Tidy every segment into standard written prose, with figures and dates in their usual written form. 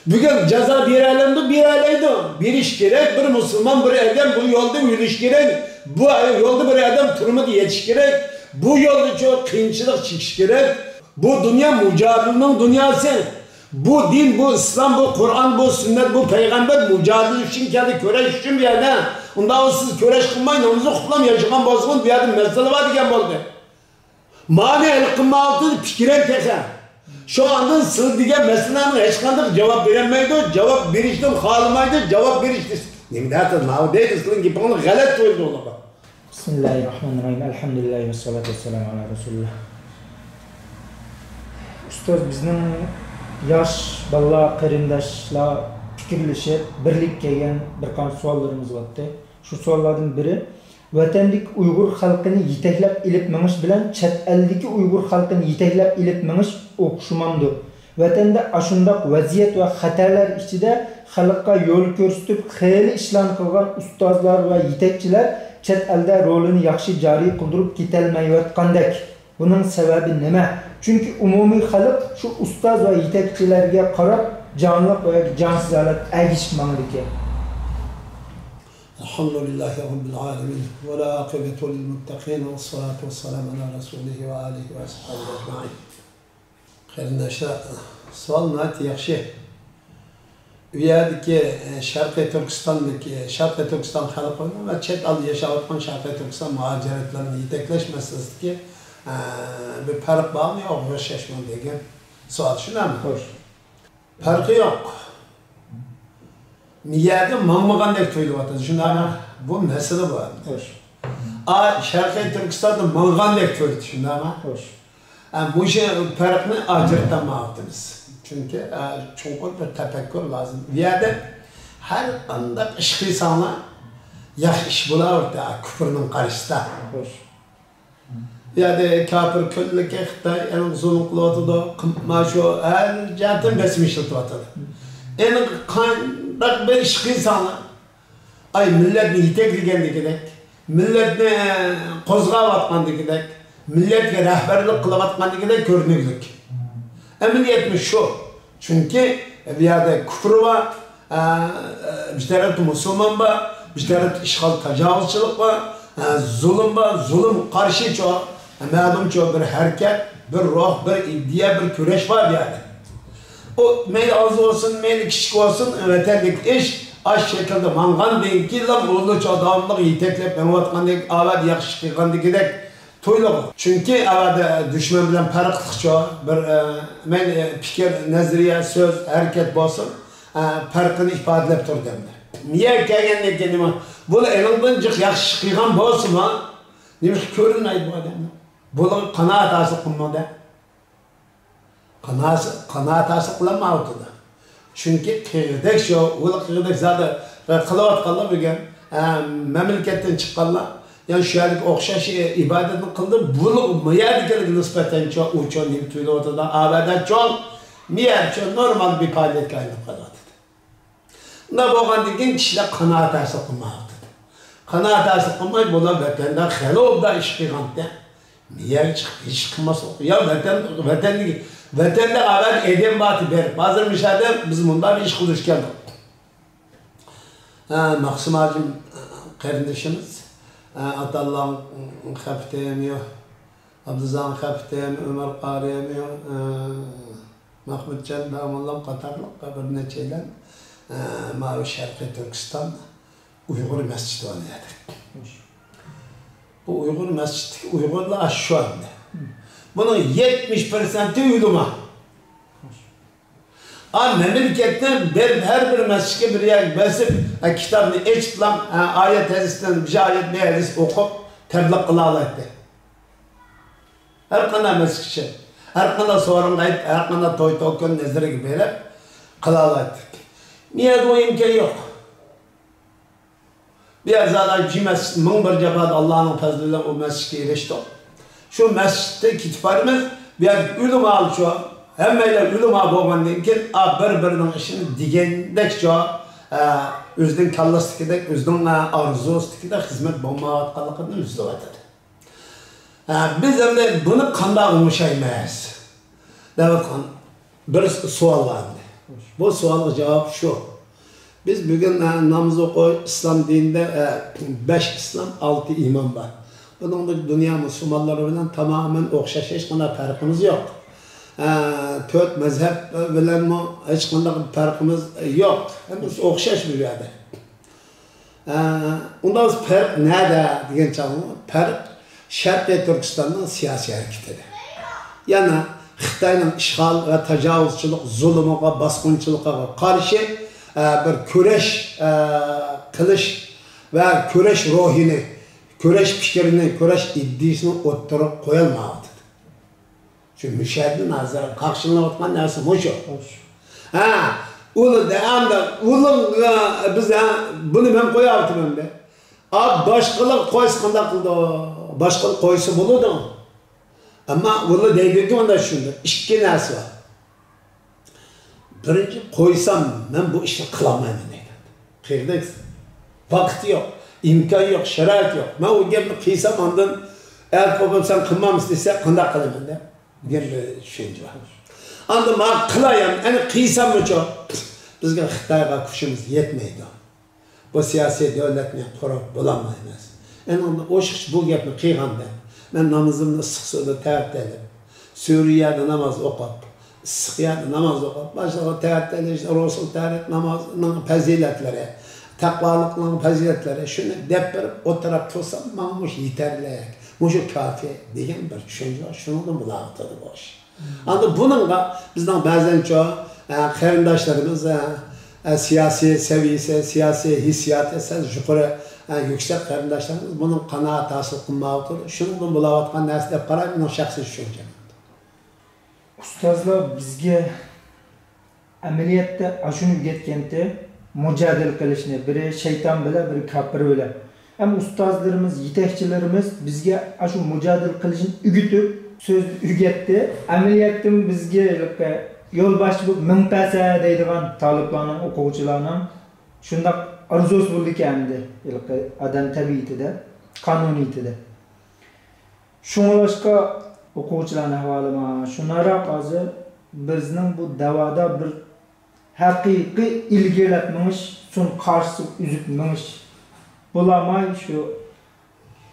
Bugün ceza bir alemde bir aileydi. Bir iş gerek, bir Müslüman, bir adam bu yolda yürüyüş gerek. Bu yolda bir adam turmadı yetiş gerek. Bu yolda çok kıyınçılık çıkış gerek. Bu dünya mücadelenin dünyası. Bu din, bu İslam, bu Kur'an, bu sünnet, bu peygamber mücadele için kendi köreş için bir yerde. Ondan siz köreş kılmayın, onuzu kutlam yaşayan bozgun bir yerde mesele var diyen oldu. Mani el kılma altı fikire teker. Şu anda sığ diye meselenin hiç kandık cevap veremeydi, cevap veriştim halımaydı, cevap veriştim. Nimdatı navdeydi, sığın gibi onu galet oldu ola. Bismillahirrahmanirrahim, elhamdülillahi ve salatu ve selamu ala Resulullah. Ustoz bizning yosh balla qarindoshlar fikrlashib birlik kelgan bir qancha savollarimiz bor. Shu savollardan biri vatandik Uyg'ur xalqini yetaklab ilib minish bilan chet eldagi Uyg'ur xalqini yetaklab ilib minish o'xshamamdir. Vatanda ashundaq vaziyat va xatarlar ichida xalqqa yo'l ko'rsatib xeyli ishlar qilgan ustozlar va yetakchilar chet elda rolini yaxshi joriy qildirib ketolmayotgandek. Buning sababi nima? Çünkü umumiy xalq shu ustoz va yetakchilarga qarab jonliq va jonsiz holat agishmoqligi. Elhamdülillahi Rabbil alemin. Ve la akibetu lil muttaqin ve salatu ve selamu ala Resulihi ve alihi ve ashabihi ecmaîn. Qarindoshlar, savol nəhayət yaxshi. U yerdagi Sharqiy Turkiston xalqi va chet elda yashayotgan Sharqiy Turkiston muhojiratlarini yetaklash masalasidagi bir farq bormi yo'q o'xshashmi degan savol shunami? Xo'sh. Farqi yo'q. Miyada mangmagandek tuyulyapti. Shundaymi? Bu masala bor. Xo'sh. Sharqiy Turkistonda mangandek tuyuldi, shundaymi? Xo'sh. Bu farqni ajratmayapmiz. Çünkü çukur bir tefekkür lazım. Bu yerde her anda iş qilsanglar yaxshi ish bo'laverdi kufrning qarshisida. Xo'sh. Yani kafir köllükə Xitay ən zulm qılıvatıdı, şu hər cəhətdən bəsim işlətivatıdı. En qandaq bir iş qilsanglar, ay milletni yetekligəndikidək, milletni qozğavatqandikidək, milletga rəhbərlik qılıvatqandikidək görünürlük. Əməliyyətmi şu, çünkü bu yerde küfür var, bir tarafta Müslüman var, bir tarafta işgal tecavüzçülük var, zulüm var, zulüm karşı çok. Məlum ki, bir hərəkət, bir ruh, bir iddia, bir küreş var yani. O meyli az olsun, meyli küçük olsun, vətənlik iş, az şekilde manğan deyin ki, uluç adamlık yeteklep, məmuatqan deyik, avad yaxşı qıyğan deyik, tuyluq. Çünkü avad düşmən bilən pərqlıq çok, bir meyli fikir, nəzriyə, söz, hərəkət olsun, pərqini ifadəlep dur demdir. Niye gəlgəndək kendime, bunu elindən cıq yaxşı qıyğan olsun ha, demiş ki, görünmeydi bu adamlar. Bunun kanaat asıl kılmadı. Kanaat asıl kılamadı. Çünkü kıyıdak şu, ulu kıyıdak zaten kılavat kaldı bugün, memleketten çıkanlar, yani şu yerdeki okşaş ibadetini kıldı, bunu miyerdikilik nispeten çok uçan gibi tüylü ortada, abadet çok, miyer çok normal bir faaliyet kaynıp kaldı. Ne boğan dediğin kişiler kanaat asıl kılmadı. Kanaat asıl kılmayı bula vatanda, xelobda iş kıyğandı. Niye iş kılması okuyor? Ya vatanda haber edem batı berip. Bazı müşahede biz bunda bir iş kılış geldik. Maksum Hacım kardeşimiz, Atallah'ın hafifte yemiyor, Abdülzah'ın hafifte yemiyor, Ömer Qari yemiyor, Mahmud Can Damallam Katarlık bir neçeyle Mavi Şarkı Türkistan Uygur Mescidi oynadık. Bu Uygur Mescidi, Uygurlar şu anda. Bunun 70%'i uydurma. Memleketten her bir mescide bir yer basıp kitabını eçitlam, ayet hadisten bir ayet bir hadis okup tebliğ kılalaydı. Her kadar mescide, her kadar sorunlaydı, her kadar toy token nezire gibi kılalaydı. Niye bu imkan yok? Bir zaten ki mescid, bir cebat Allah'ın fazlıyla o mescide erişti. Şu mescidde kitaplarımız bir ülüm al şu, hemeyle ülüm al boğan deyin ki, bir-birinin işini digendek şu, özden kallası gidek, özden arzusu gidek, hizmet bulma atkalıkını üzdü vatıdı. Biz hem bunu kanda umuşaymayız. Demek bir sual vardı. Bu sualga cevap şu. Biz bugün namaz oku, İslam dininde 5 İslam, 6 iman var. Bunun da dünya Müslümanları bilen tamamen okşaş, hiç kadar farkımız yok. 4 mezhep bilen hiç kadar farkımız yok. Hepimiz okşaş bir yerde. Ondan fark nerede diyen çağımda? Fark Şarkı Türkistan'ın siyasi hareketleri. Yani Xitay'ın işgal ve tecavüzçülük, zulümüne, baskıncılığa karşı bir köreş kılış ve köreş ruhini, köreş fikrini, köreş iddiasını ortaya koyulmadı. Çünkü müşahidin nazarı karşılığına otman neresi hoş. Ulu devamda, biz bunu ben koyardım önde. Başkalık koyskanda kıldı, başkalık koysu buludu. Ama ulu devleti onda şunda, iki neresi var. Birinci koysam ben bu işi kılamayım deydi. Kıyırdayız. Vakti yok, imkan yok, şerait yok. Ben o gibi kıysam ondan, eğer babam sen kılmam istese kında kılayım de. Diyen bir düşünce var. Andım ben kılayım, yani kıysam mı çok? Bizge Xitay'a kuşumuz yetmeydi. Bu siyasi devletine kurup bulamayız. Yani o şıkış bu gibi kıyganda. Ben namazımda sık sıkı teğet edip, Suriye'de namaz okup, Sıkı'da namaz okup, başka teğet edip, işte Resul teğet namazının faziletleri, takvalıkların faziletleri, şunu dep verip o taraf tutsam, bana bu yeterli, bu kafi diyen bir düşünce var. Şunu da bulağıtadı bu iş. Ancak bununla bizden bazen çoğu karindaşlarımız siyasi seviyesi, siyasi hissiyatı esas yukarı yüksek karindaşlarımız bunun kanaat hasıl kılmalıdır. Şunu da bulavatkan nesle para benim şahsi düşüncem. Ustazlar bizge ameliyatda aşını ügetkenti mücadele kılışını biri şeytan bile biri kapır bile. Hem ustazlarımız, yetekçilerimiz bizge aşı mücadele kılışını ügütüp söz ügetti. Ameliyattım bizge yol başı bu mümtase deydiğen taliplarının, okuvcularının şunda arzusu buldu kendi adam tabiiyeti de, kanuniyeti de. Şuna başka okuvcularına havalıma, şunlara bazı bizning bu davada bir haqiqiy ilgilatmış, son karşı üzüpmiş. Bulamay şu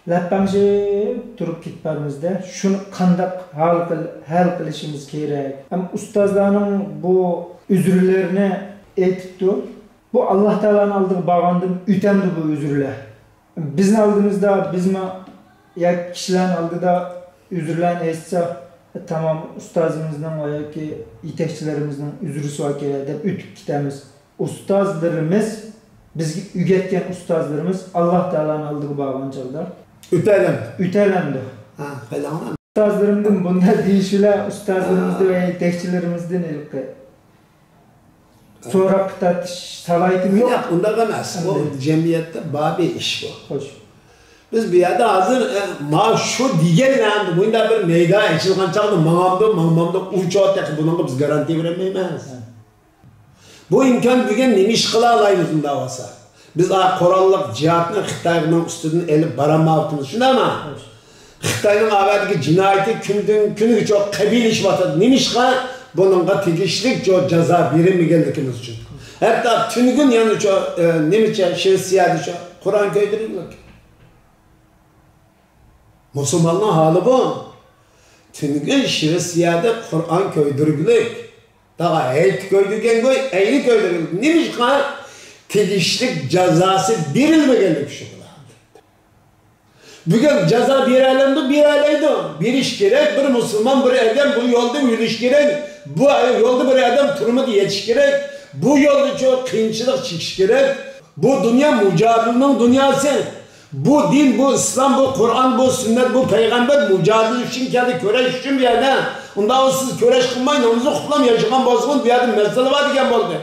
lappanjı turup gitmemizde şunu kandak hal kılışımız gerek. Hem ustazlarının bu üzürlerini etipti. Bu Allah Teala'nın aldığı bağandım ütemdi bu üzürler. Bizim aldığımızda bizme ya kişilerin aldığı da üzürlerini etse tamam ustazımızdan veya ki yetekçilerimizden üzürüsü var ki de ütüp gitemiz. Ustazlarımız biz ügetken ustazlarımız Allah Teala'nın aldığı bağancılda. Ütelendi. Falan. Ustazlarımdan bunlar değişiler, ustazlarımızda ve yetekçilerimizden ilk. Sonra kıtat salaytım yok. Yok, bunda demez. O cemiyette babi iş bu. Hoş. Biz bir yerde hazır şu diğer landı. Bunda bir meydan açılgan çağda mamamda uçağı tek bunun biz garanti veremeyiz. Bu imkan bugün nemiş kıla alayımız bunda olsa. Biz korallık cihatını Xitay'ın üstünden elip baramayaptımız. Şuna ama Xitay'ın avadaki cinayeti günü çok kabil iş batıdı. Nemiş kıla bununla tegişlik çok ceza birimi geldikimiz için. Hatta tüm gün yanı çok nemişe şehsiyatı çok Kur'an köydürülük. Müslümanlığın hali bu. Tüm gün şehsiyatı Kur'an köydürülük. Daha eğit köydürgen koy, eğit köydürülük. Nemiş kıla tegişlik cezası bir ilme geldik şu kadar. Bugün ceza bir aileydi. Bir iş gerek, bir Müslüman, bir adam bu yolda yürüyüş gerek. Bu yolda bir adam turuma yetiş gerek. Bu yolda çok kıyınçılık çıkış gerek. Bu dünya mücadelenin dünyası. Bu din, bu İslam, bu Kur'an, bu sünnet, bu peygamber mücadele için kendi köreş için bir yerde. Ondan siz köreş kılmayın, namazı kutlam yaşayan bozgun bir yerde mesele var diken oldu.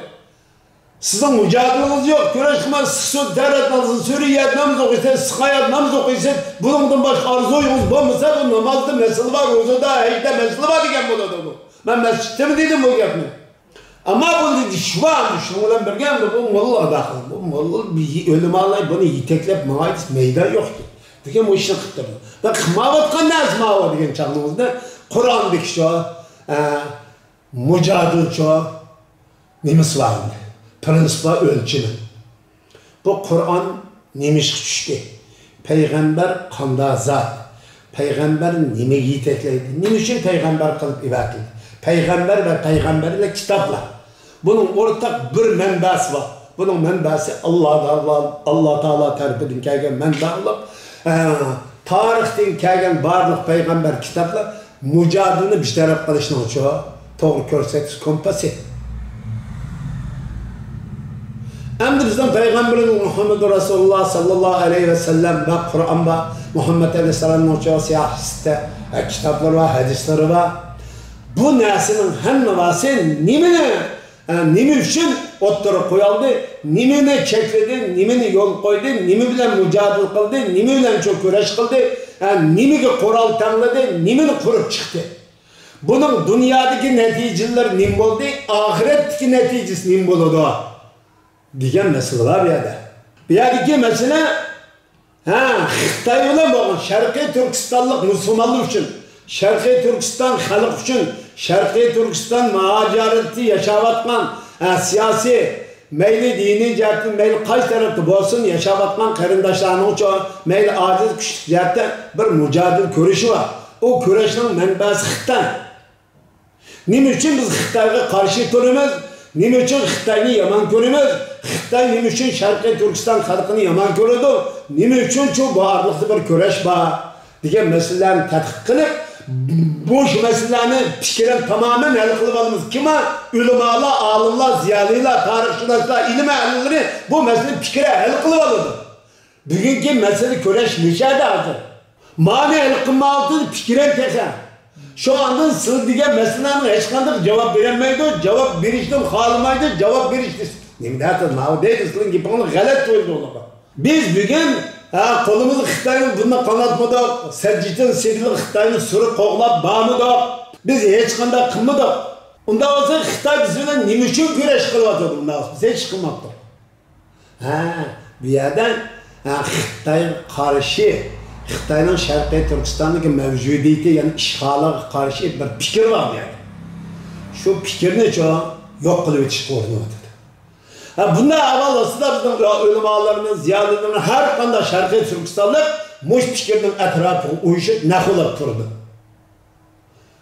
Sizin mücadeleniz yok. Köreş kılmayın, sık devlet namazı, Suriye namazı okuysa, sıkayat namazı okuysa, bunun başka arzuyunuz bulmasa bu namazda mesele var, uzada, heyde mesele var diken oldu bu. Ben mescitte mi dedim bu yapını? Ama bu şu an düşünülen bir geldi, bu molla dakıl. Bu molla ölüm ağlayıp bunu yiteklep mağayız meydan yoktu. Diken bu işini kıttırdı. Ve kımavatkan ne azmağı diken çağımızda? Kur'an'daki şu, mücadele şu, nemisi var? Prensip var ölçümü. Bu Kur'an nemiş düştü. Peygamber kanda zat. Peygamber nime yetekleydi. Nime için peygamber kılıp ibadet. Peygamber ve peygamberle kitaplar. Bunun ortak bir menbası var. Bunun menbası Allah Teala tarafından kelgen menba olup tarihten kelgen barlık peygamber kitaplar mücadelini bir taraf kılışını uçuyor. Doğru körsetiz kompası. Hem de bizden Peygamberimiz Muhammed Resulullah sallallahu aleyhi ve sellem ve Kur'an'da Muhammed Aleyhisselam'ın uçuyor siyah kitapları var, hadisleri var. Bu neslinin hem vası nimi için otları koyaldı, nimini çekledi, nimini yol koydu, nimi bilen mücadele kıldı, nimi bilen çok uğraş kıldı, nimi kural tanıdı, nimini kurup çıktı. Bunun dünyadaki neticeler nim oldu, ahiretteki neticesi nim oldu. Diyen mesele var bir yerde. Bir yerdeki mesele, Xitay olan bakın, Şarkı Türkistanlık Müslümanlık için, Şarkı Türkistan halk için, Şarkı Türkistan macareti yaşavatman, siyasi, meyli dini cihetten, meyli kaç tarafta olsun yaşavatman karındaşlarının uçağı, meyli aciz küçük cihetten bir mücadele körüşü var. O körüşün menbası Xitay. Nim için biz Xitay'a karşı durumuz, nim için Xitay'ını yaman görümüz, Xitay nim için Şarkı Türkistan halkını yaman görüdü, nim için çok bağırlıklı bir köreş var. Diye meselelerini tetkik kılıp, boş meselelerini fikren tamamen el kılıp alımız. Kime? Ülümalar, alımlar, ziyalıylar, tarihçiler, ilim ehlileri bu meseleyi fikre el kılıp alırdı. Bugünkü mesele köreş nişade hazır. Mani el kılma altı fikren teker. Şu anda sığ diye meselelerine hiç kandık cevap veremeydi, cevap veriştim halımaydı, cevap veriştim. Nemde hatır, mavi değildi, sığın gibi onu galet koydu ona. Biz bugün kolumuzu Xitay'ın bununla kanatmadık, Selcik'ten sevgili Xitay'ın sürü koğlap bağımıdık, biz hiç kandak kılmadık. Onda olsa Xitay bizimle ne için güreş kılmadık, biz hiç kılmadık. Bir yerden Xitay'ın karşı, Xitay'ın Şarkı Türkistan'daki mevcudiyeti yani işgala karşı bir fikir var yani. Şu fikrini çok yok kılıp yetişik ordunadır. Bundan evvel olsa da bizim ölümalarımız, ziyalılarımız her kanda Şarkı Türkistan'lık muş fikirinin etrafı uyuşup nakılıp durdu.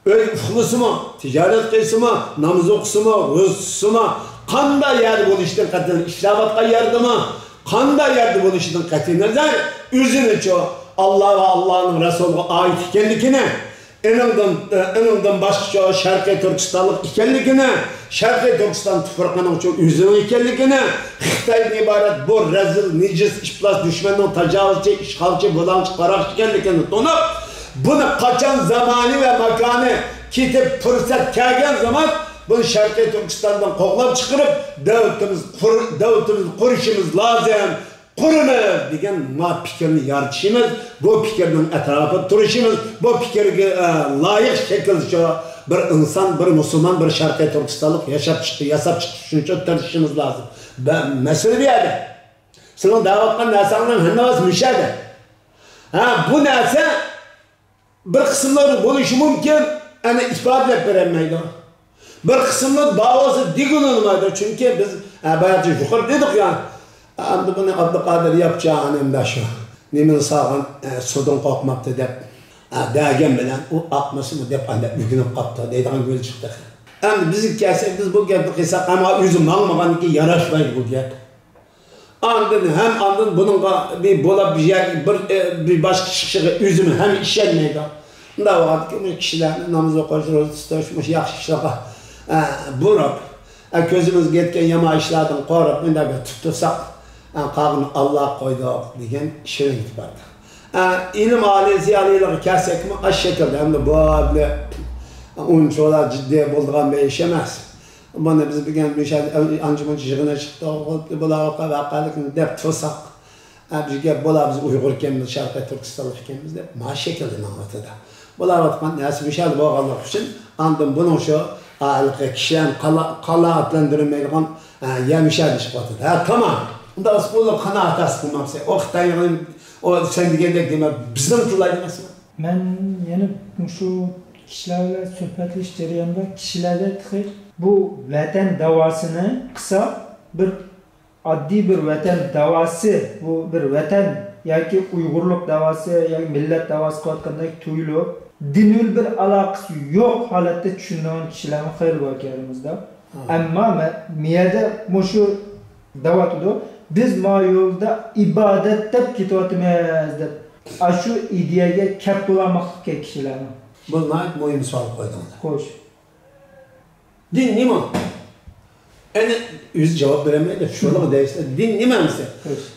Öyle uflusu mu, ticaret kıyısı mı, namaz okusu mu, rızısı mu, kanda yer buluştuğun katılın, işlavatka yerdi mi, kanda yerde buluştuğun katılın, üzünü çoğu. Allah ve Allah'ın Resulü'ne ait ikenlikine, eninde başka Şarkı Türkistanlık ikenlikine, Şarkı Türkistan tüfürkanın çok üzümü ikenlikine, Xitay'dan ibaret bu rezil, nicis, işplas, düşmanın tecavüzçi, işgalci, bulançı, karakçı ikenlikini donup, bunu kaçan zamanı ve mekanı kitip fırsat kelgen zaman bunu Şarkı Türkistan'dan koklap çıkarıp devletimiz kuruşumuz lazım. Kurunu degan fikrini yaratışımız, bu fikirnin etrafı duruşumuz, bu fikirge layık şekilde bir insan, bir Müslüman, bir Şarkı Türkistanlık yasap çıkışın için tartışmamız lazım. Mesele bir yerde. Senin davatkan nesanın hennavaz müşahede. Bu nesa bir kısımları buluşu mümkün, ama ifade edip veremeydi. Bir kısımları davası digin olmaydı. Çünkü biz bayatı yukarı dedik yani. Amdı bunu Abdülkadir yapacağını emde şu. Nemin sağın sudun kokmaktı deyip dağgen bilen o akması mı deyip ügünüp kaptı deydiğin göl çıktı. Amdı bizi kelsek biz bu geldi kıysak ama üzüm almadan ki yaraşmaydı bu geldi. Andın hem andın bunun bir bola bir başka kişi üzümü hem işlenmeydi. Da vardı ki bu kişiler namaz okuyuş, roz tutuşmuş, yakşı kişiler burup közümüz gitken yama işlerden korup bir tuttursak qağını Allah koydu degan shirin gitpardi. İlim ali ziyalilik kelsek mi aş şekilde hem de bu böyle oyuncular ciddi bulduğun bir iş emas. Bana biz bir ancuman yığına çıktı, bular vaqalık deb tutsak, bizga bular biz Uyg'ur kemiz, Şarkı Türkistanlık kemiz deb ma şekilde anlatadi. Bular vatman nasib mishal bo'lganlik uchun andim buni şu kişilerin qanoatlantirmaydigan yemishadi chiqyapti. Tamam. Unda o'zbeklar qanoat asib qilmasa, o Xitoyning o sen degandek dema bizning tillar emasmi? Men yana shu kishilar bilan suhbatlashish jarayonida kishilarda bu vatan davasını kısa bir addi bir vatan davası, bu bir vatan yoki Uyg'urlik davası yoki millat davası qilayotgandek tuyulib, dinul bir aloqasi yo'q holatda tushungan kishilarni xayr voqealimizda. Ammo miyada mushu davatida biz ma yo'lda ibodat deb ketyapmiz deb shu ideyaga kap bo'lamoqqa kishilarni. Bunlar muhim savol qo'ydinglar. Xo'sh. Din nima? Yani yüz cevap veremeydi. Şurada değilse din nima misi?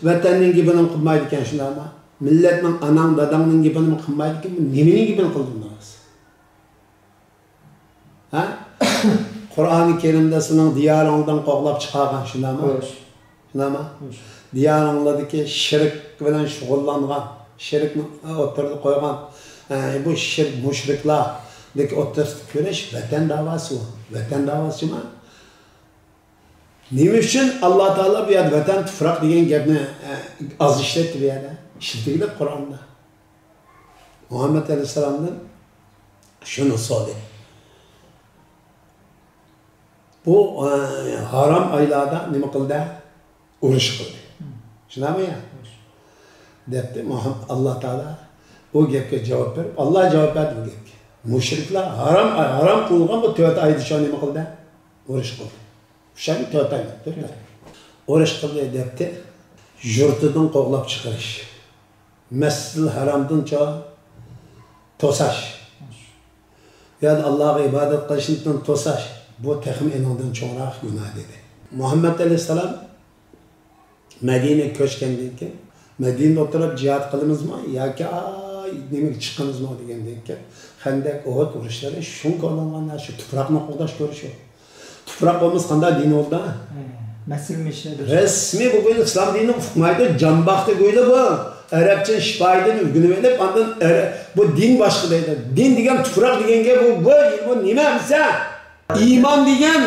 Vatanning gibini qilmaydi ekan shunday ama. Millatning anang dadangning gibini qilmaydi ekan, nimaning gibini qildingiz? Ha? Qur'oni Karimda sizning diyoringizdan qo'g'lab chiqargan shundaymi? Shundaymi? Diyoringlardagi shirk bilan shug'ullangan, shirkni o'tirib qo'ygan, bu shirk mushriklardagi o'tirib ko'rish vatan da'vosi. Vatan davosimi? Nima uchun Alloh taolo bu yerda vatan tuproq degan gapni oz ishlatdi bu yerda? İşletildi Qur'onda. Muhammed Aleyhisselam'dan şunu söyledi. Bu haram aylarda nima qildi? Urush qildi. Shunami ya? Debdi Alloh taolo bu gapga javob berib, Alloh javob berdi bu gapga. Mushriklar haram qilgan bu 4 oyda shuni nima qildi? Urush qildi. Shuni 4 oy o'tdi. Urush qildi debdi. Yurtidan qo'g'lab chiqarish. Mescid-i Haram'dan tosaş. Yani Allah'a ibadet kılışından tosaş. Bu tehim enandan çoğurak günah dedi. Muhammed Aleyhisselam Medine'ye köşkendeyken ki Medine'de oturup cihat kılımız mı? Ya ki demek çıkınız mı diyendeyken ki Hendek, Uhud vuruşları şun konulanlar şu toprakla koğdaş görüşüyor. Toprak olmaz kanda din oldu. Resmi bugün İslam dini hükmaydı. Canbaktı böyle bu. Arapça şifaydan ürgünü verip ondan bu din başkadaydı. Din degen tuprak degen gap bu nima bilsa? İman degen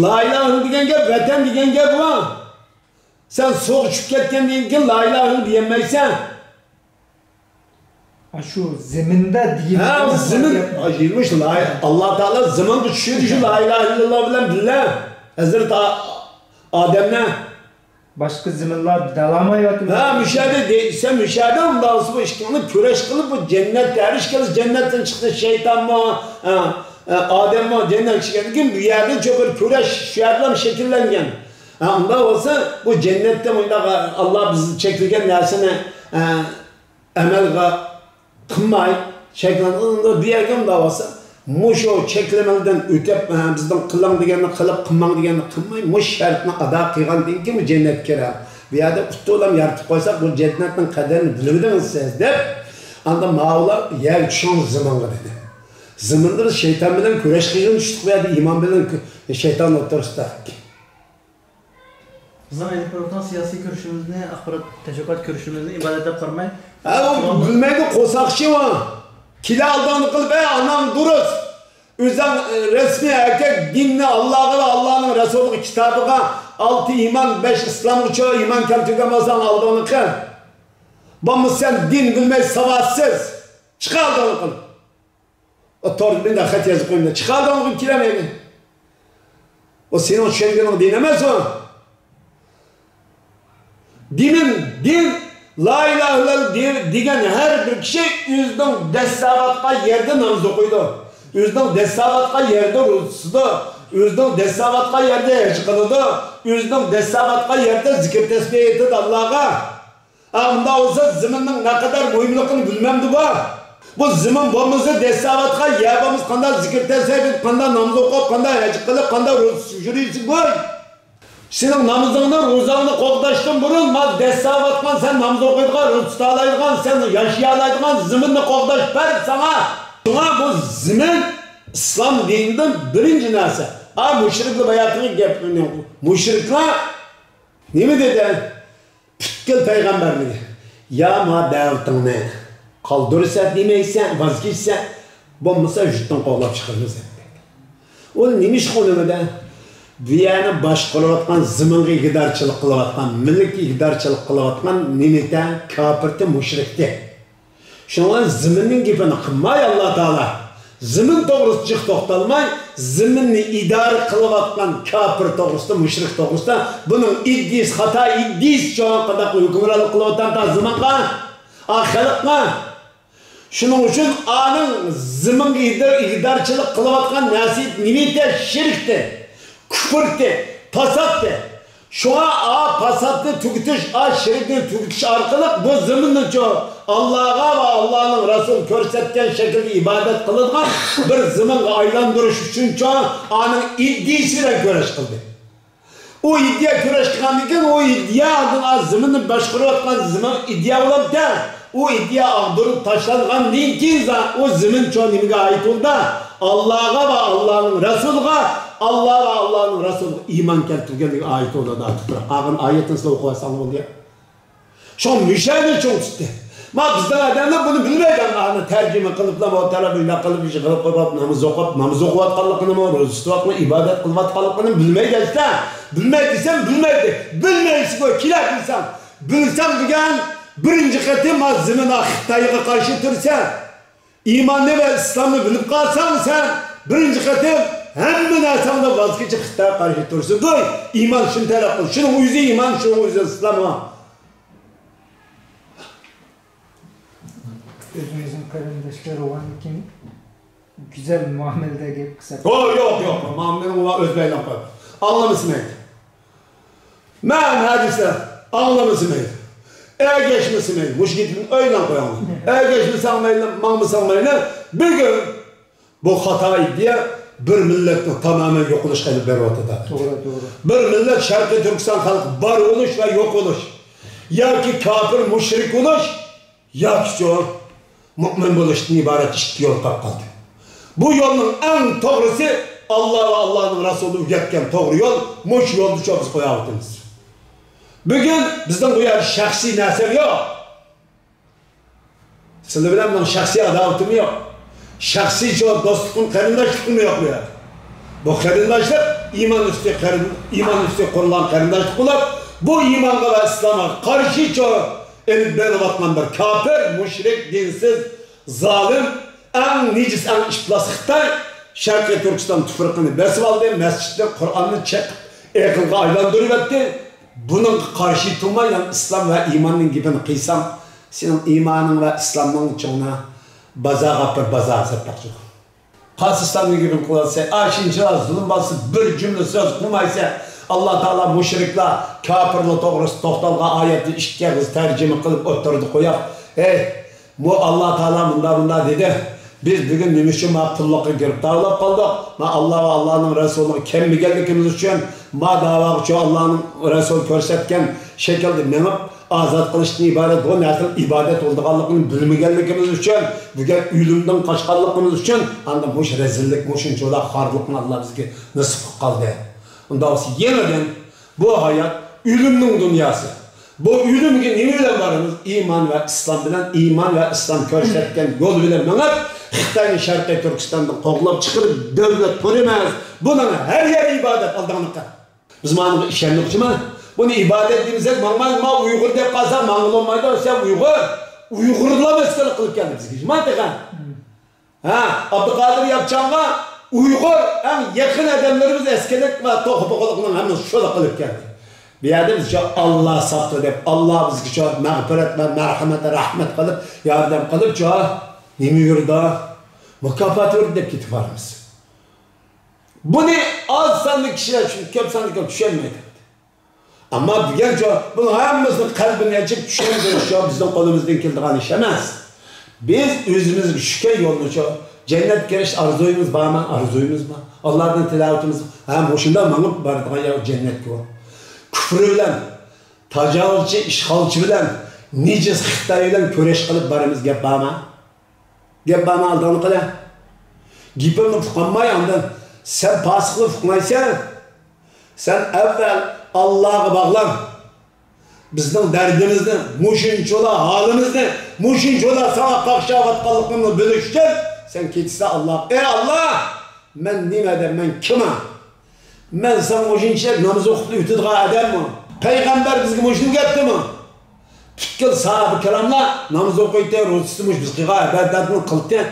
la ilahe degen gap, vatan degen gap bu. Sen soğuk uçup ketkendan keyin la ilahe diyemeysen. Şu zeminde değil. Ha zemin ayırmış Allah Teala zaman düşüyor şu la ilahe illallah bilen billah. Hazreti Adem'le başka zeminler dalamayotib. Ha müşahede sen müşahede ondan sonra bu işkini küreş kılıp bu cennet eriş kılıp cennetten çıktı şeytan mı Adem mi cennet çıkardı ki bir yerden çok bir küreş şu yerden şekillengen. Ondan olsa bu cennette Allah bizi çekilgen dersine emel kılmay şekillengen bir yerden de olsa Muşo çeklemelden ötep bizden kılan digenini kılıp kılman digenini kılmay muş şartını ada kıygan deyin ki mi cennet kere bir yerde kutu olam yartıp koysak bu cennetin kaderini bilmediniz siz de anda Mağla yer şun zamanı dedi zamandır şeytan bilen küreş kıyın düştük veya iman bilen şeytan oturuşta Bizden aynı programdan siyasi görüşümüzde akbarat teşekkürat görüşümüzde ibadete karmay bilmeydi kosakçı var Kila aldanı kılıp anam duruz. Özden resmi erkek dinle Allah'a ve Allah'ın Resulü kitabına 6 iman 5 İslam uçağı iman kertügemezden aldanı kıl. Bamı sen din bilmeyi savaşsız. Çık aldanı kıl. O torgülün de hat yazıp koyun. Çık aldanı kıl kilemeyin. O senin şengenin dinemez o. Din La ilahe illallah diyen her bir kişi yüzden desavatla yerde namaz okuydu. Yüzden desavatla yerde ruhsudu. Yüzden desavatla yerde eşkılıdı. Yüzden desavatla yerde zikir tesbih etti Allah'a. Onda olsa ziminin ne kadar mühimlikini bilmemdi bu. Bu zimin boğumuzu desavatla yabamız kanda zikir tesbih edip, kanda namaz okuyup, kanda eşkılıp, kanda ruhsudu bu. Senin namazını, rozağını kokdaştın burun, desavatkan sen namaz okuyduğun, rütstalaydıgan, sen yaşayalaydıgan ziminini kokdaş ver sana. Sonra bu zimin İslam dininden birinci narsa. Müşrikli bayatını gepiriyor. Müşrikler ne mi dedi? Pütkül peygamber mi? Ya ma davetini kaldırırsa demeysen, vazgeçsen, bombasa vücuttan koklap çıkarırız. Oğlum neymiş konu da? Viyani başqalayotgan ziminga ig'dorchilik qilayotgan, millatga ig'dorchilik qilayotgan nimita kofirti, mushrikti. Shunga ziminning gapini qilmay Alloh taolo zimin to'g'risida jiq to'xtalmay ziminni idare kılıvatkan kafir doğrusu, müşrik doğrusu, bunun iddiz, hata iddiz çoğun kadar hükümranlık kılıvatan da zimanka, ahiretme. Şunun için anın zimin idarçılık kılıvatkan nasip nimite şirkti, küfürti, pasattı. Şu an pasattı tüketiş, şirkti tüketiş arkalık bu ziminin çoğu Allah'a ve Allah'ın Resulü körsetken şekilde ibadet kılıngan bir zimin aylandırış için çoğu anın iddiasiyle güreş kıldı. O iddia güreş kılırken o iddia adına ziminin başkuruvatkan zimin iddia olan değil. O iddia ağdırıp taşlangan değil ki o zimin çoğu nimine ait oldu. Allah'a ve Allah'ın Resulü'ne Allah ve Allah'ın Resulü iman keltirgenliğe ait oldu da tutur. Ağın ayetin size okuvasanlı oldu ya. Şu müşahede çok tuttu. Ma bizden adamlar bunu bilmeyken ağını tercüme kılıp da o tarafıyla kılıp işi kılıp kılıp namaz okuvatkallıkını mı, roz tutuvatkallıkını, ibadet kılıvatkallıkını bilmeyeceksin. Bilmeydiysen bilmeydi. Bilmeyisi koy, kiler bilsen. Bilsen bugün birinci katı mazzimin Xitay'a karşı tursan. İmanı ve İslam'ı bilip kalsan sen birinci katı hem münasabında vazgeçip Xitay'a karşı tursun. Koy, iman şunu talep kıl. Şunun yüzü iman, şunun yüzü İslam'a. Özümüzün karındaşları olan kim güzel muamelede gelip kısa. Yok. Muamelenin olan özbeyle koy. Anlamışsın neydi? Ben hadise anlamışsın neydi? Geçmişsin neydi? Muşkitin öyle koyalım. Geçmişsin neydi? Mamısın neydi? Bir gün bu hatayı diye bir milletin tamamen yok oluş kalıp beri ortada. Doğru. Bir millet Şarkı Türkistan halkı var oluş ve yok oluş. Ya ki kafir, müşrik oluş, ya ki çoğu mümin buluştan ibaret işte yol kaldı. Bu yolun en doğrusu Allah ve Allah'ın Resulü üretken doğru yol, muş yoldu çok biz koyavdınız. Bugün bizden bu yer şahsi nasip yok. Sizle bilen bunun şahsi adavatım yok. Şahsi çoğu dostluğun karındaşlıkım yok bu yer. Bu karındaşlık iman üstü kurulan karındaşlık olup bu imanla ve İslam'a karşı çoğu elin beni batmandır. Kafir, müşrik, dinsiz, zalim, en nicis, en işplasıkta Şarkı Türkistan tüfürkünü besip aldı, mescitte Kur'an'ı çek, ekılga aylandırıverdi. Bunun karşı tutmayla İslam ve imanın gibini kıysam, senin imanın ve İslam'ın çoğuna baza kapır, baza asaplar çok. Kas İslam'ın gibini kullansa, şimdi zulüm bası bir cümle söz kurmaysa, Allah Teala müşrikle, kafirle doğrusu tohtalga ayeti işkeriz tercüme kılıp oturdu koyak. Bu Allah Teala bunda dedi. Biz bugün nümüşüm akıllıkı girip dağılap kaldık. Allah ve Allah'ın Resulü kemmi geldikimiz için dava için Allah'ın Resulü körsetken şekilde menip azat kılıştığın ibadet o nasıl ibadet olduğunu bilmi geldikimiz için bugün ölümden kaçkanlığımız için anda muş rezillik, muşun çoğda harlıkını Allah bizge nasip kaldı. Onda olsa yeniden bu hayat ölümün dünyası. Bu ölümge ne bilen varımız? İman ve İslam bilen, iman ve İslam körsetken yol bilen menip Xitay'ın Şarkı Türkistan'da qoğlap çıkırıp devlet göremez. Bunun her yer ibadet aldanlıkta. Biz manıqı işenlikçi mi? Bunu ibadet demesek, ma Uygur dep kalsak mağıl olmaydı. Sen Uygur'la mesele kılıp geldi bizge. Mantıkan. Abdülkadir yapacağına Uygur en yakın adamlarımız eskelik ve tohupukuluğunun hemen şöyle kılıp geldi. Bir yerde biz Allah sattı deyip, Allah bizge çok mağfiret ve merhamet ve rahmet kılıp, yardım kılıp çok nemi yurda mükafat yurda deyip gitip varımız. Bunu az sanlı kişiler çünkü köp sanlı köp düşenmeydi. Ama diyen çok, bunu hayamımızın kalbini açıp düşenmeydi çok bizden kolumuzdan kildiğen iş emez. Biz özümüzün şükür yolunu çok, cennet giriş arzuyumuz var mı? Arzuyumuz var. Allah'tan tilavetimiz var. Boşunda manıp bardığa ya cennet gibi. Küfrü bilen, tacavuzcu, işgalçı bilen, nicis Xitay bilen köreş kılıp barımız gep var mı? Gep bana aldanı kıla. Gipimni fıklanmay andan. Sen pasıklı fıklaysan, sen evvel Allah'a bağlan. Bizden derdimizni, muşinçola halimizni, muşinçola sana kakşavatkallıkını bölüşken, sen ketise Allah. Allah! Men nimeden, men kime? Men sen muşinçiler namaz okudu ütüdüğü adam mı? Peygamber bizge muşin getti mi? Tütkül sahabe-i kiramla namaz okuydu, roz tutmuş biz kığa ibadatını kıldı.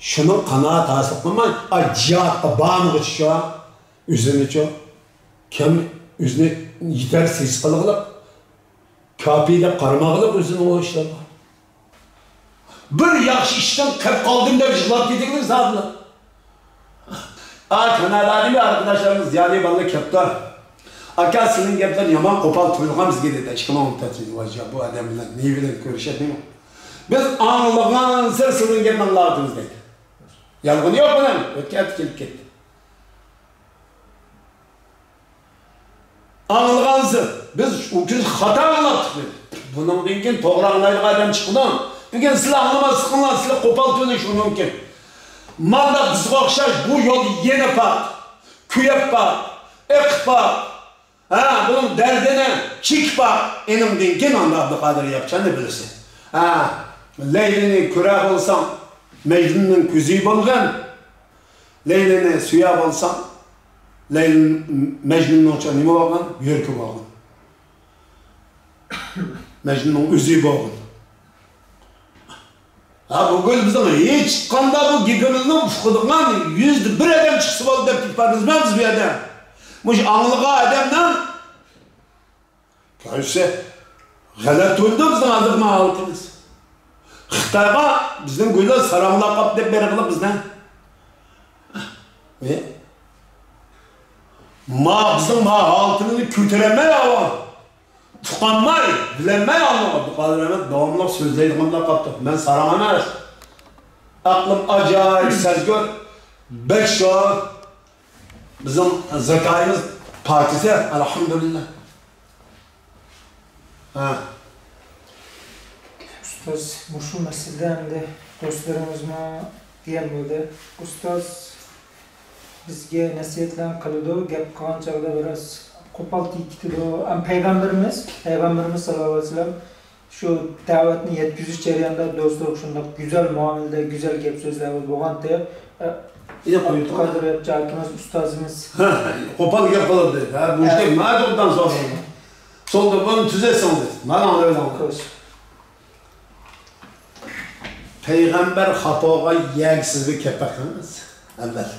Şunun kanaat hasıl kılmay, cihatta bağını şu üzerine çok. Kim üzerine yetersiz kılıqlık, kapiyle qarmağılık üzerine o işler var. Bir yaxşı işten kırp kaldım da jılap dedikler zadılar. Kanada'da bir arkadaşlarımız ziyade balı keptar. Akasının gepler yaman kopal tuyulgan bizge dedi. Çıkmam muhtaçıydı vacıya bu adamla. Neyi bilen görüşelim mi? Biz anlığın sırsının gelin anlardınız dedi. Yalgın yok mu lan? Ötket gelip gitti. Anılğansın. Biz o gün hata anlattık dedi. Bunun dinken doğru anlaydık adam çıkıdan. Bugün silah anlamaz sıkınlar, silah kopal tuyuluş bu mümkün. Malda bizga okşaş bu yol yeni bak, küyep bak, ek bak. Bunun derdine çik bak. Enim dinken anda Abdülkadir yapacağını bilirsin. Leylini küre olsam, Mecnun'un küzüyü bolgan. Leylini suya bolsam, Mecnun'un uçan nime bolgan? Yürkü bolgan. Mecnun'un üzüyü bolgan. Bugün bizim hiç kanda bu gibimizin ufkuduğundan %1 adam çıksı oldu deyip tutparınızmamız bir adam. Muş anlığa adamdan görüşse galat oldu bizim azırma halkımız. Xitayga bizden gülü saramla kap deyip beri kılıp bizden. Bizim halkını kütüremey hava. Tukanmay, bilenmey anlamadı. Bu kadar hemen devamlı sözleydim kaptı. Ben saramamaz. Aklım acayip sezgör. 5 yıl bizim zekayımız partisi elhamdülillah. Ustaz, bu meseleden de dostlarımızma diyen böyle. Ustaz, bizge nasihatlen kılıdı, gap kalan çağda biraz kopal tikti o. Peygamberimiz sallallahu aleyhi ve sellem şu davetini yetkiziş ceryanında dostlar şunda güzel muamelede, güzel gap sözler boğan te. Abdülkadir yapacağımız ustazımız. Kopal yapalım dedi. Bu işte mademden sonra. Solda bunu tüzesin dedi. Bana öyle anlamış. Peygamber hatağa yeğsiz bir kepekimiz. Evvel.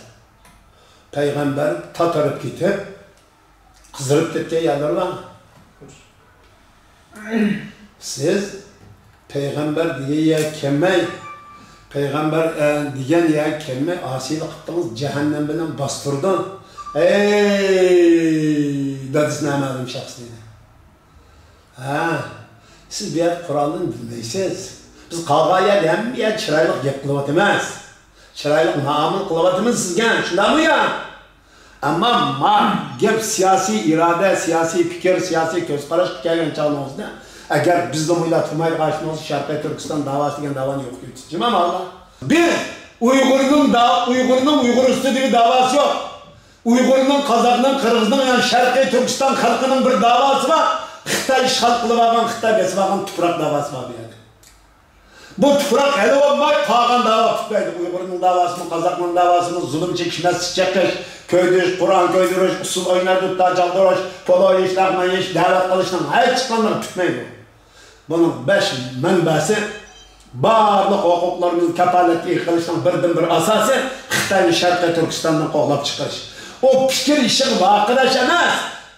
Peygamber tatarıp gidip kızdırıp gittiği yerler var. Siz Peygamber diye kemmey, Peygamber diyen ya kemme asilik kıttınız cehennem bilen bastırdın. Dadısını emedim şahs dedi. Siz bir yer Kur'an'ını bilmeysiniz. Biz kavgaya dem bir yer çıraylık gep kılıvat emez. Çıraylık naamıl kılıvat emez sizge. Şunda mı ya? Ama gep siyasi irade, siyasi fikir, siyasi göz karaş gelgen çağınımızda. Eğer biz de muyla tutmayla karşımızda Şarkı Türkistan davası diyen davanı yok. Cimam Allah. Bir, Uygur'un Uygur üstü bir davası yok. Uygur'un, Kazak'ın, Kırgız'ın yani Şarkı Türkistan halkının bir davası var. Xitay işgal kılıp algan, Xitay besip algan tuprak davası var yani. Bu tuprak hele olmay, kağan dava tutmaydı. Uygur'un davasını, Kazak'ın davasını, zulüm çekişmez çekiş, köydürüş, Kur'an köydürüş, usul oynar tuttar, caldırış, polo iş, lakman iş, davet kılıştan, hayır çıkanları tutmaydı. Bunun 5 menbesi, barlık hukuklarımızın kefaleti kılıştan bir asası, Xitay'ın Şarkı Türkistan'dan qoğlap çıkış. O fikir işin vakıdaş emez.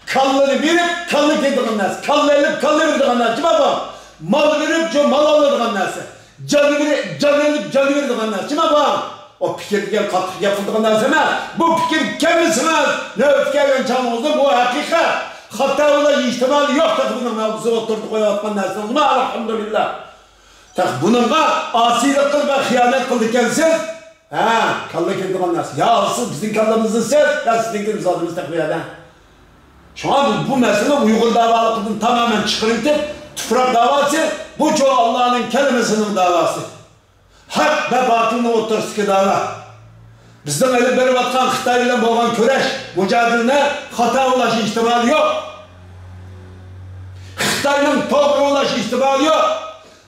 Kallını verip, kallı dediğinler, kallı elip, kallı verdiğinler, kime bak? Mal verip, mal alırdığınlar, canı verip, canı verdiğinler, kime bak? O fikir diyen katkı yapıldığınlar demez. Bu fikir kendisiniz. Ne öfke yöntemimizde bu hakikat. Hatta ola ihtimali yok da bunun mevzusu oturduk o yapman dersin. Ama elhamdülillah. Bununla asilik kıl ve hıyanet kıldı kendisiz. Kallı dediğinler. Ya asıl bizim kallamızın siz, ya sizin gibi adımız takviyeden. Şu an bu mesele Uygur davalıkının tamamen çıkarıntıp tufrak davası, bu çoğu Allah'ın kelimesinin davası. Hak ve batılın oturski dava. Bizden eli beri batkan Xitay ile boğan köreş, mücadeline hata ulaşı ihtimali yok. Xitay'ın doğru ulaşı ihtimali yok.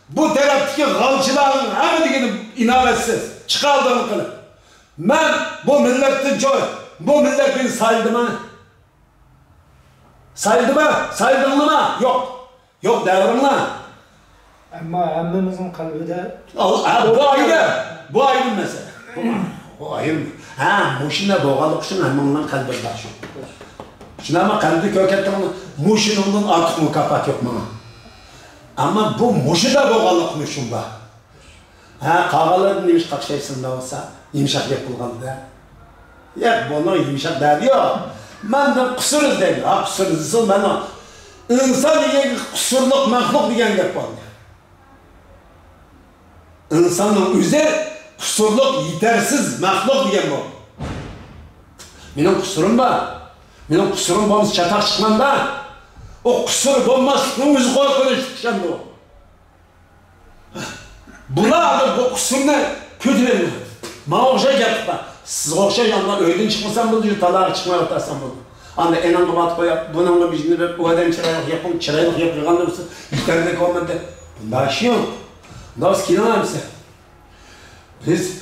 Bu taraftaki galçıların hemini inavetsiz, çıkaldığını kılıp. Ben bu milletin çoğu, bu millet beni sayıldı mı? Sayıldı mı? Sayıldın mı? Yok. Yok devrim lan. Ama emmimizin kalbide... Bu ayrı. Bu ayrı mesele. O ayırmıyor. Ha, muşina doğalık şun hemen kalbi başı. Şuna ama kalbi kökettim onu. Muşin ondan artık mukafat yok bana. Ama bu muşu da doğalık şun var. Ha, kağaların neymiş kakşaysında olsa, yumuşak yapılgandı da. Ya bunu yumuşak der yok. Ben de kusur izledim. Ha, kusur izledim ben o. İnsan diye kusurluk, mahluk diyen gep var. İnsanın üzeri kusurluk, yetersiz, mahluk diyen bu. Benim kusurum var. Benim kusurum olmuş çatak çıkmam da. O kusur olmasının yüzü korkunç çıkışan bu. Buna bu kusurunu kötü vermiyor. Bana okşay yapıp siz okşay yandan öğüdün çıkmasan bunu diyor, talağa çıkmaya atarsan bunu. Anda enan kumat koyup, bununla bir şimdi bu adam çıraylık yapın, çıraylık yapıyorgan da mısın? Yukarıda olmadı. Bunda aşı yok. Bunda biz kinanlar mısın? Biz,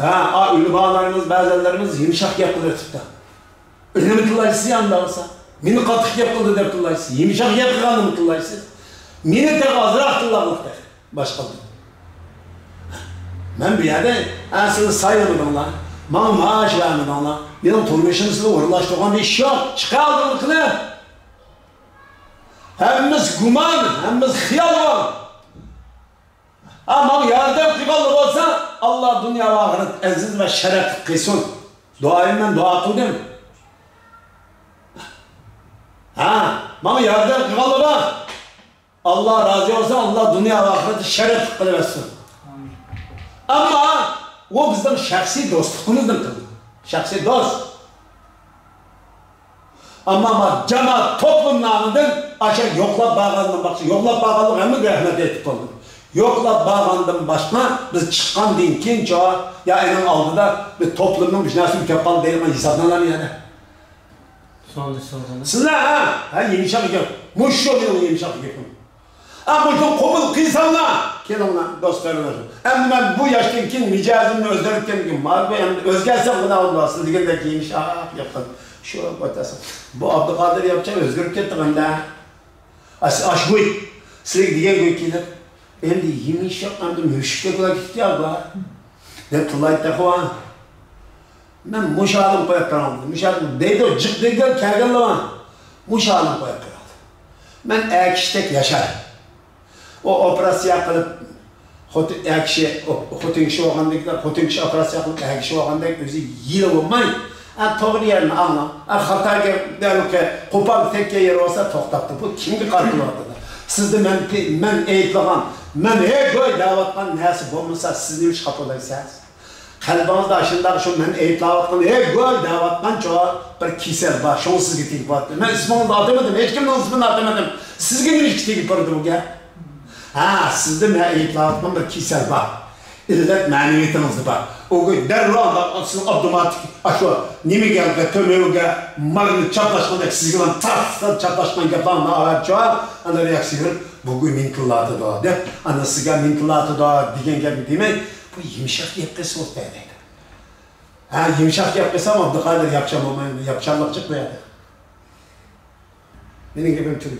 ölü bağlarımız, bazılarımız yumuşak yapılır tıpta. Öyle mi kılaysı yanında olsa? Meni katık yapıldı der kılaysı, yumuşak yapılganı mı kılaysı? Meni tek azırak kıllamak der. Başka bir. Ben bir yerde, sizi sayılmadım lan. Bana maaş vermeden lan. Benim turmuşumuzla uğurlaştırgan bir iş yok. Çıkardım kılıp. Hepimiz guman, hepimiz hıyal var. Ama yardım kıymalı olsa Allah dünya ve ahiret aziz ve şeref kılsın. Duayım ben dua kıldım. Bana yardım kıymalı var. Allah razı olsa Allah dünya ve ahiret şeref kılıversin. Ama o bizden şahsi dostluğumuzdan kıldı. Şahsi dost. Ama cemaat toplum namından aşağı yoklap bağlandım bak. Yoklap bağlandım hem de rahmet ettik oldum. Yoklap bağlandım başına biz çıkan deyin kim çoğa ya en aldıda bir toplumun bir nasıl mükemmel değil ama hesaplanır yani. Sonra. Sizler yumuşak yapın. Muş oluyor yumuşak yapın. Ama bu komul kıysanla kendimle dostlarım olsun. Hem ben bu yaştaki kim micazımla özlerken kim var ve özgersem buna olmaz. Siz digildeki yumuşak yapın. Şu batasın. Bu Abdülkadir yapacak özgürlük ettik hem de. Aşkıy. Size diye göküler. Hem de yumuşak hem de müşkül olarak ihtiyar var. Ne tulayt tekva. Ben muşalım koyaktan aldım. Muşalım deydi o cık deydi kergelle var. Muşalım koyaktan aldım. Ben ekşitek yaşarım. O operasyon kılıp Hotun kişi olgandaki operasyon kılıp kişi olgandaki özü yıl olmayın. Doğru yerini anlam. Hatayga derim ki kopar tekke yeri olsa toxtattı. Bu kimgi qarqılı ortada? Sizde men eyitlagan, men goy davatkan nesi bolmasa siz neymiş kapılaysınız? Kalbinizde aşındağı şu men eyitlavatkan, goy davatkan çoğa bir kisel var, şunu sizge tegip battı. Men ismini de atamadım, hiç kimden ismini atamadım. Sizge neymiş tegip bardı bu gel? Sizde men eyitlavatkan bir kisel var. İllet maneviyatınızda var. O gün derrağında sizin avtomatik aşağı nemi geldi, tömevge, marını çatlaşmadık sizge lan tarsız çatlaşman yapanla araçağı ana reaksiyon bugün mintillatı da de ana sizge mintillatı da digen gibi demek bu yumuşak yapısı ortadaydı. Yumuşak yapısı ama Abdülkadir yapacağım ama yapacağım yapacak mı yani? Benim gibi bir türlü.